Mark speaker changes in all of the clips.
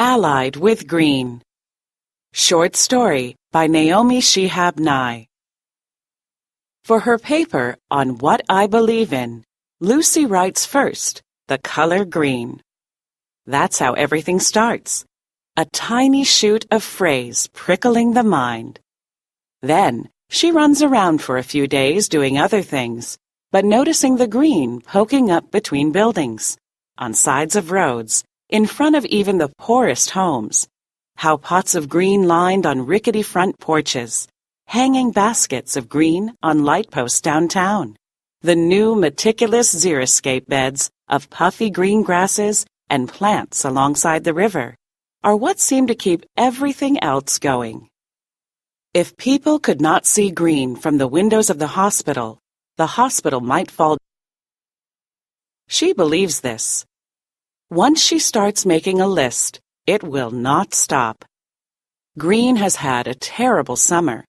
Speaker 1: Allied with Green. Short story by Naomi Shihab Nye. For her paper on What I Believe In, Lucy writes first, the color green. That's how everything starts. A tiny shoot of phrase prickling the mind. Then she runs around for a few days doing other things, but noticing the green poking up between buildings, on sides of roads, in front of even the poorest homes. How pots of green lined on rickety front porches, hanging baskets of green on light posts downtown. The new meticulous xeriscape beds of puffy green grasses and plants alongside the river are what seem to keep everything else going. If people could not see green from the windows of the hospital might fall. She believes this. Once she starts making a list, it will not stop. Green has had a terrible summer.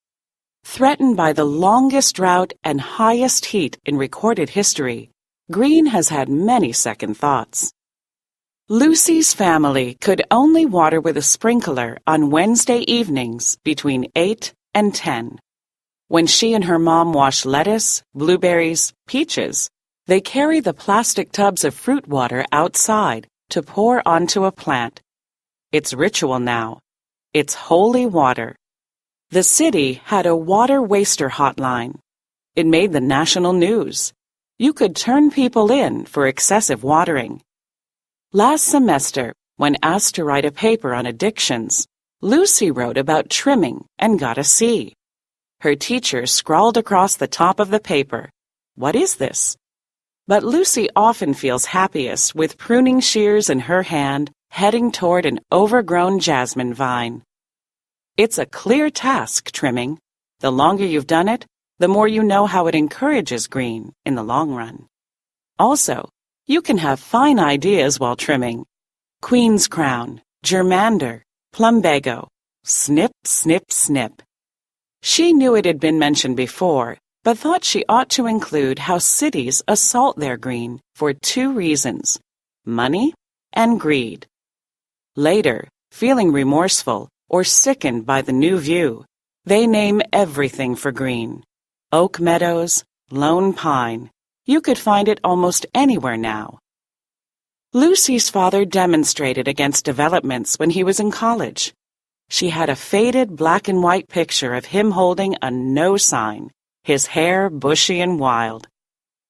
Speaker 1: Threatened by the longest drought and highest heat in recorded history, Green has had many second thoughts. Lucy's family could only water with a sprinkler on Wednesday evenings between 8 and 10. When she and her mom wash lettuce, blueberries, peaches, they carry the plastic tubs of fruit water outside to pour onto a plant. It's ritual now. It's holy water. The city had a water waster hotline. It made the national news. You could turn people in for excessive watering. Last semester, when asked to write a paper on addictions, Lucy wrote about trimming and got a C. Her teacher scrawled across the top of the paper, "What is this?" But Lucy often feels happiest with pruning shears in her hand, heading toward an overgrown jasmine vine. It's a clear task, trimming. The longer you've done it, the more you know how it encourages green in the long run. Also, you can have fine ideas while trimming. Queen's crown, germander, plumbago, snip, snip, snip. She knew it had been mentioned before, but thought she ought to include how cities assault their green for two reasons: money and greed. Later, feeling remorseful or sickened by the new view, they name everything for green. Oak meadows, lone pine. You could find it almost anywhere now. Lucy's father demonstrated against developments when he was in college. She had a faded black and white picture of him holding a no sign, his hair bushy and wild.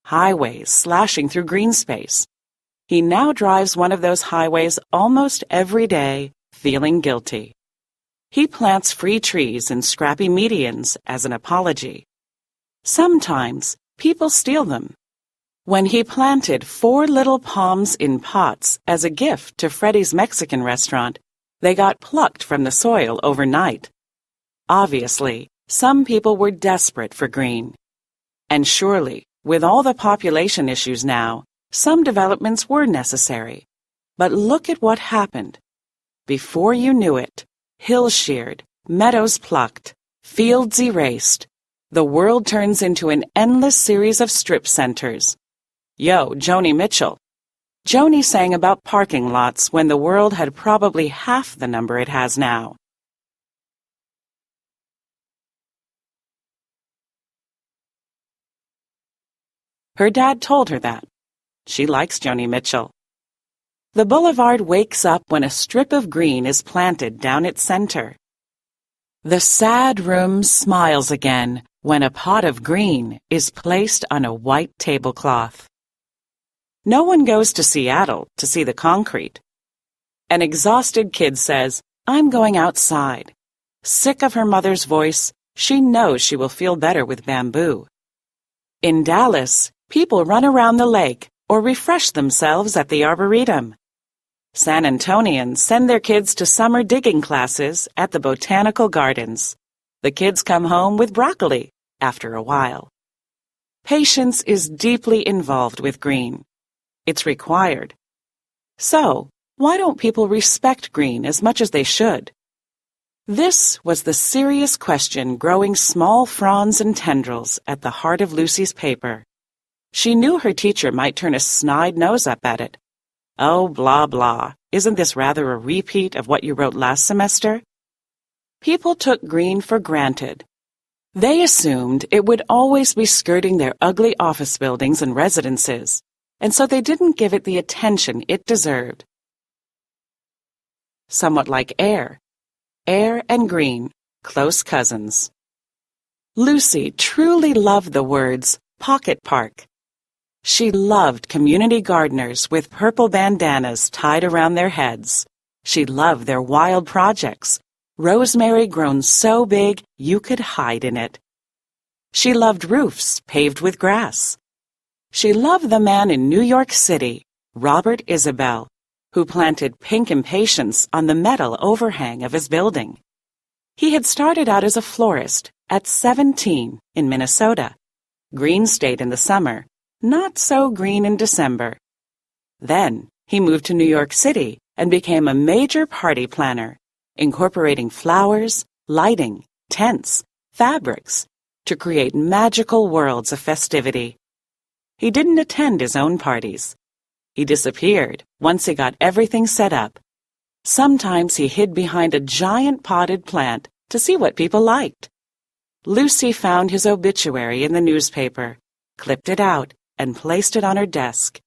Speaker 1: Highways slashing through green space. He now drives one of those highways almost every day, feeling guilty. He plants free trees in scrappy medians as an apology. Sometimes people steal them. When he planted 4 little palms in pots as a gift to Freddie's Mexican restaurant, they got plucked from the soil overnight. Obviously, some people were desperate for green. And surely, with all the population issues now, some developments were necessary. But look at what happened. Before you knew it, hills sheared, meadows plucked, fields erased. The world turns into an endless series of strip centers. Yo, Joni Mitchell. Joni sang about parking lots when the world had probably half the number it has now. Her dad told her that. She likes Joni Mitchell. The boulevard wakes up when a strip of green is planted down its center. The sad room smiles again when a pot of green is placed on a white tablecloth. No one goes to Seattle to see the concrete. An exhausted kid says, "I'm going outside." Sick of her mother's voice, she knows she will feel better with bamboo. In Dallas, people run around the lake or refresh themselves at the Arboretum. San Antonians send their kids to summer digging classes at the Botanical Gardens. The kids come home with broccoli after a while. Patience is deeply involved with green. It's required. So, why don't people respect green as much as they should? This was the serious question growing small fronds and tendrils at the heart of Lucy's paper. She knew her teacher might turn a snide nose up at it. Oh, blah, blah. Isn't this rather a repeat of what you wrote last semester? People took green for granted. They assumed it would always be skirting their ugly office buildings and residences, and so they didn't give it the attention it deserved. Somewhat like air. Air and green, close cousins. Lucy truly loved the words pocket park. She loved community gardeners with purple bandanas tied around their heads. She loved their wild projects, rosemary grown so big you could hide in it. She loved roofs paved with grass. She loved the man in New York City, Robert Isabel, who planted pink impatiens on the metal overhang of his building. He had started out as a florist at 17 in Minnesota. Green state in the summer, not so green in December. Then he moved to New York City and became a major party planner, incorporating flowers, lighting, tents, fabrics, to create magical worlds of festivity. He didn't attend his own parties. He disappeared once he got everything set up. Sometimes he hid behind a giant potted plant to see what people liked. Lucy found his obituary in the newspaper, clipped it out, and placed it on her desk.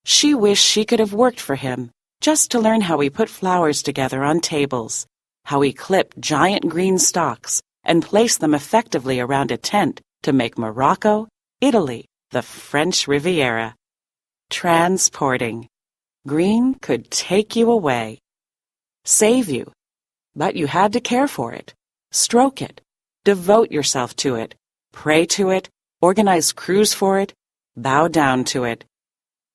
Speaker 1: She wished she could have worked for him, just to learn how he put flowers together on tables, how he clipped giant green stalks and placed them effectively around a tent to make Morocco, Italy, the French Riviera. Transporting. Green could take you away. Save you. But you had to care for it, stroke it, devote yourself to it, pray to it, organize crews for it, bow down to it.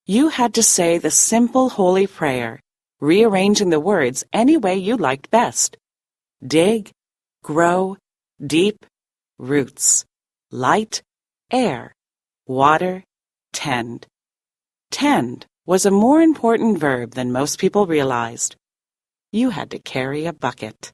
Speaker 1: You had to say the simple holy prayer, rearranging the words any way you liked best. Dig, grow, deep, roots, light, air, water, tend. Tend was a more important verb than most people realized. You had to carry a bucket.